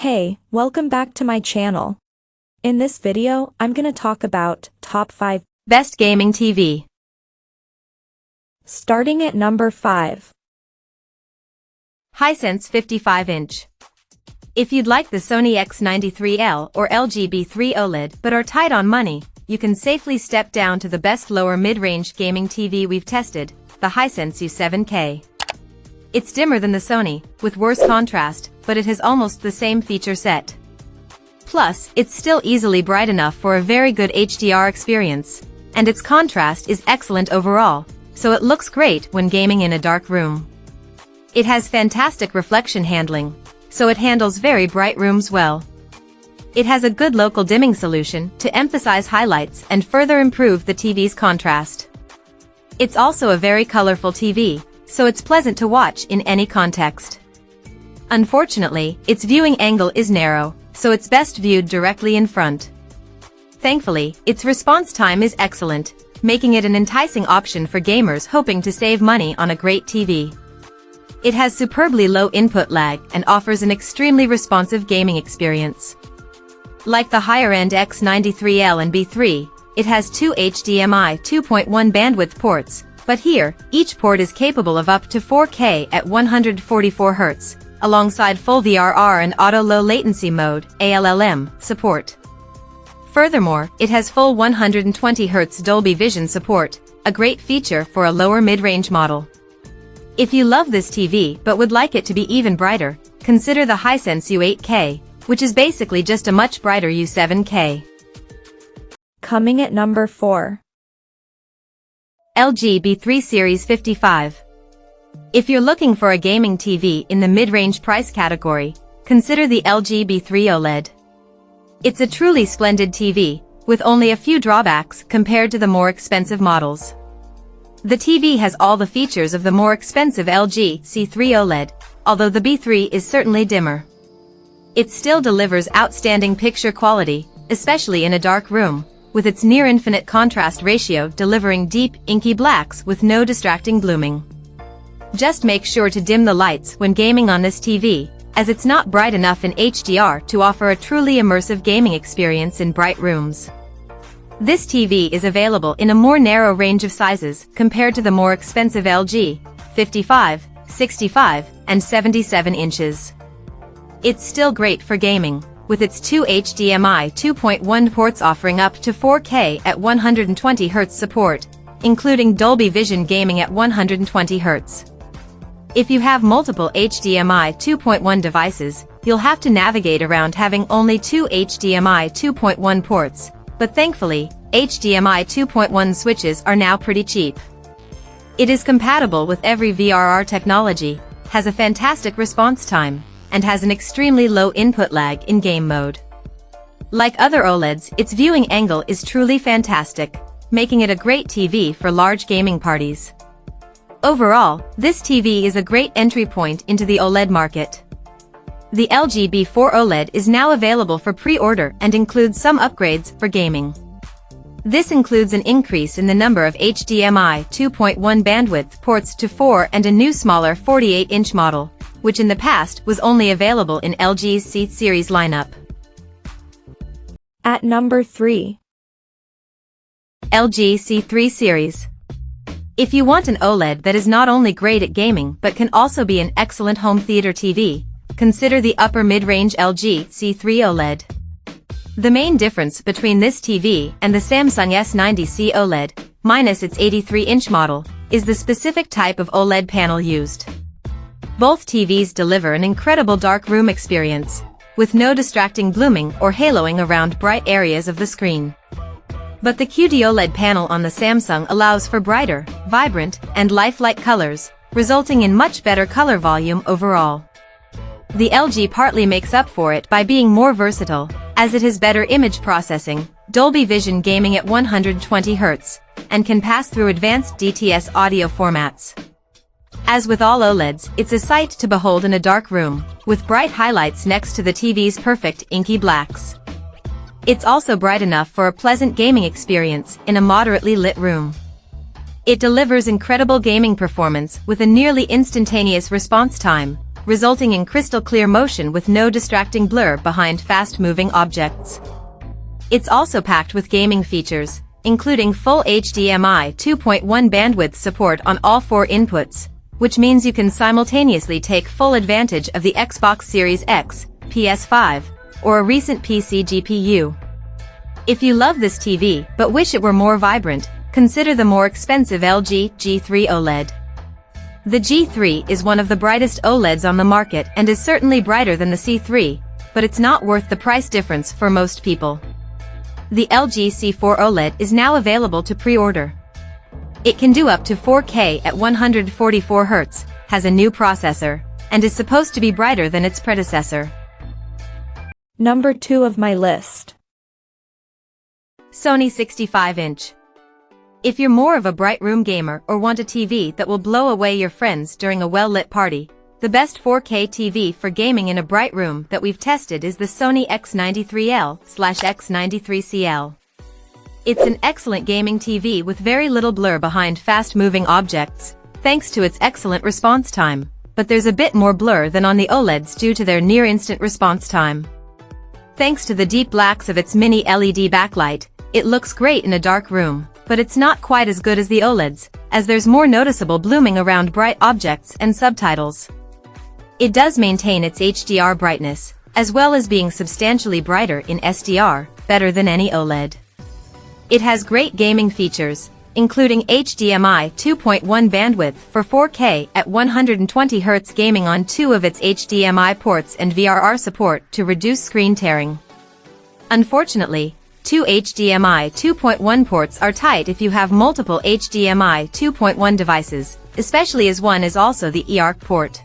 Hey, welcome back to my channel. In this video, I'm gonna talk about top 5 best gaming TV. Starting at number 5. Hisense 55-inch. If you'd like the Sony X93L or LG B3 OLED but are tight on money, you can safely step down to the best lower mid-range gaming TV we've tested, the Hisense U7K. It's dimmer than the Sony, with worse contrast, but it has almost the same feature set. Plus, it's still easily bright enough for a very good HDR experience, and its contrast is excellent overall, so it looks great when gaming in a dark room. It has fantastic reflection handling, so it handles very bright rooms well. It has a good local dimming solution to emphasize highlights and further improve the TV's contrast. It's also a very colorful TV, so it's pleasant to watch in any context. Unfortunately, its viewing angle is narrow, so it's best viewed directly in front. Thankfully, its response time is excellent, making it an enticing option for gamers hoping to save money on a great TV. It has superbly low input lag and offers an extremely responsive gaming experience. Like the higher-end X93L and B3, it has two HDMI 2.1 bandwidth ports, but here, each port is capable of up to 4K at 144 Hz, alongside full VRR and auto low latency mode (ALLM) support. Furthermore, it has full 120 Hz Dolby Vision support, a great feature for a lower mid-range model. If you love this TV but would like it to be even brighter, consider the Hisense U8K, which is basically just a much brighter U7K. Coming at number 4. LG B3 Series 55. If you're looking for a gaming TV in the mid-range price category, consider the LG B3 OLED. It's a truly splendid TV, with only a few drawbacks compared to the more expensive models. The TV has all the features of the more expensive LG C3 OLED, although the B3 is certainly dimmer. It still delivers outstanding picture quality, especially in a dark room, with its near-infinite contrast ratio delivering deep, inky blacks with no distracting blooming. Just make sure to dim the lights when gaming on this TV, as it's not bright enough in HDR to offer a truly immersive gaming experience in bright rooms. This TV is available in a more narrow range of sizes compared to the more expensive LG 55, 65, and 77 inches. It's still great for gaming, with its two HDMI 2.1 ports offering up to 4K at 120 Hz support, including Dolby Vision gaming at 120 Hz. If you have multiple HDMI 2.1 devices, you'll have to navigate around having only two HDMI 2.1 ports, but thankfully, HDMI 2.1 switches are now pretty cheap. It is compatible with every VRR technology, has a fantastic response time, and has an extremely low input lag in game mode. Like other OLEDs, its viewing angle is truly fantastic, making it a great TV for large gaming parties. Overall, this TV is a great entry point into the OLED market. The LG B4 OLED is now available for pre-order and includes some upgrades for gaming. This includes an increase in the number of HDMI 2.1 bandwidth ports to 4 and a new smaller 48-inch model, which in the past was only available in LG's C series lineup. At number 3. LG C3 series. If you want an OLED that is not only great at gaming but can also be an excellent home theater TV, consider the upper mid-range LG C3 OLED. The main difference between this TV and the Samsung S90C OLED, minus its 83-inch model, is the specific type of OLED panel used. Both TVs deliver an incredible dark room experience, with no distracting blooming or haloing around bright areas of the screen. But the QD-OLED panel on the Samsung allows for brighter, vibrant, and lifelike colors, resulting in much better color volume overall. The LG partly makes up for it by being more versatile, as it has better image processing, Dolby Vision gaming at 120 Hz, and can pass through advanced DTS audio formats. As with all OLEDs, it's a sight to behold in a dark room, with bright highlights next to the TV's perfect inky blacks. It's also bright enough for a pleasant gaming experience in a moderately lit room. It delivers incredible gaming performance with a nearly instantaneous response time, resulting in crystal clear motion with no distracting blur behind fast-moving objects. It's also packed with gaming features, including full HDMI 2.1 bandwidth support on all 4 inputs, which means you can simultaneously take full advantage of the Xbox Series X, PS5, or a recent PC GPU. If you love this TV but wish it were more vibrant, consider the more expensive LG G3 OLED. The G3 is one of the brightest OLEDs on the market and is certainly brighter than the C3, but it's not worth the price difference for most people. The LG C4 OLED is now available to pre-order. It can do up to 4K at 144 Hz, has a new processor, and is supposed to be brighter than its predecessor. Number 2 of my list. Sony 65-inch. If you're more of a bright room gamer or want a TV that will blow away your friends during a well-lit party, the best 4K TV for gaming in a bright room that we've tested is the Sony X93L/X93CL. It's an excellent gaming TV with very little blur behind fast-moving objects, thanks to its excellent response time, but there's a bit more blur than on the OLEDs due to their near-instant response time. Thanks to the deep blacks of its mini LED backlight, it looks great in a dark room, but it's not quite as good as the OLEDs, as there's more noticeable blooming around bright objects and subtitles. It does maintain its HDR brightness, as well as being substantially brighter in SDR, better than any OLED. It has great gaming features, including HDMI 2.1 bandwidth for 4K at 120 Hz gaming on 2 of its HDMI ports and VRR support to reduce screen tearing. Unfortunately, 2 HDMI 2.1 ports are tight if you have multiple HDMI 2.1 devices, especially as one is also the eARC port.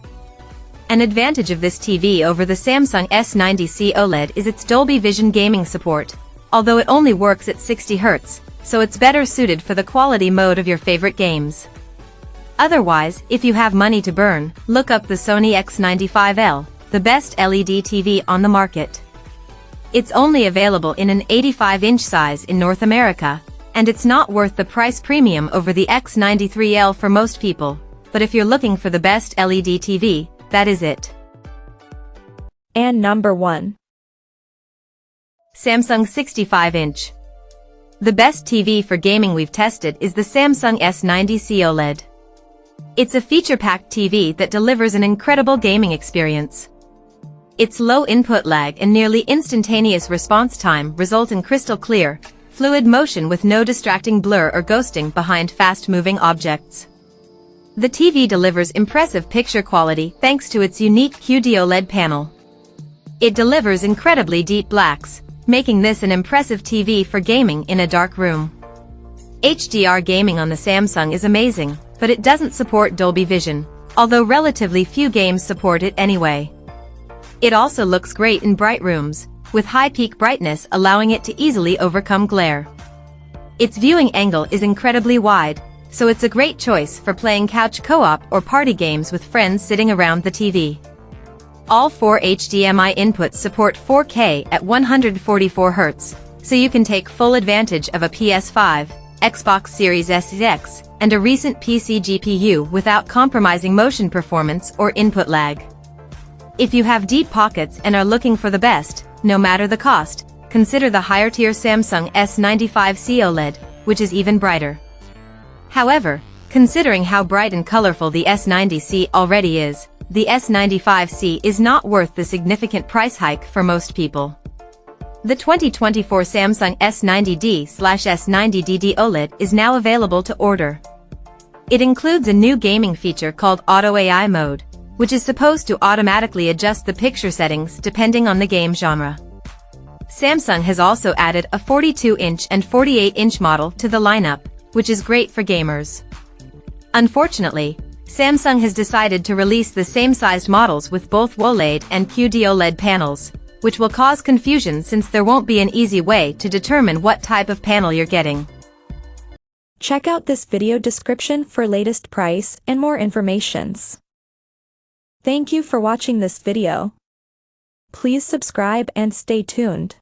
An advantage of this TV over the Samsung S90C OLED is its Dolby Vision gaming support, although it only works at 60 Hz, so it's better suited for the quality mode of your favorite games. Otherwise, if you have money to burn, look up the Sony X95L, the best LED TV on the market. It's only available in an 85-inch size in North America, and it's not worth the price premium over the X93L for most people, but if you're looking for the best LED TV, that is it. And number 1. Samsung 65-inch. The best TV for gaming we've tested is the Samsung S90C OLED. It's a feature-packed TV that delivers an incredible gaming experience. Its low input lag and nearly instantaneous response time result in crystal clear, fluid motion with no distracting blur or ghosting behind fast-moving objects. The TV delivers impressive picture quality thanks to its unique QD-OLED panel. It delivers incredibly deep blacks, making this an impressive TV for gaming in a dark room. HDR gaming on the Samsung is amazing, but it doesn't support Dolby Vision, although relatively few games support it anyway. It also looks great in bright rooms, with high peak brightness allowing it to easily overcome glare. Its viewing angle is incredibly wide, so it's a great choice for playing couch co-op or party games with friends sitting around the TV. All 4 HDMI inputs support 4K at 144 Hz, so you can take full advantage of a PS5, Xbox Series X, and a recent PC GPU without compromising motion performance or input lag. If you have deep pockets and are looking for the best, no matter the cost, consider the higher-tier Samsung S95C OLED, which is even brighter. However, considering how bright and colorful the S90C already is, the S95C is not worth the significant price hike for most people. The 2024 Samsung S90D/S90DD OLED is now available to order. It includes a new gaming feature called Auto AI Mode, which is supposed to automatically adjust the picture settings depending on the game genre. Samsung has also added a 42-inch and 48-inch model to the lineup, which is great for gamers. Unfortunately, Samsung has decided to release the same-sized models with both OLED and QD-OLED panels, which will cause confusion since there won't be an easy way to determine what type of panel you're getting. Check out this video description for latest price and more informations. Thank you for watching this video. Please subscribe and stay tuned.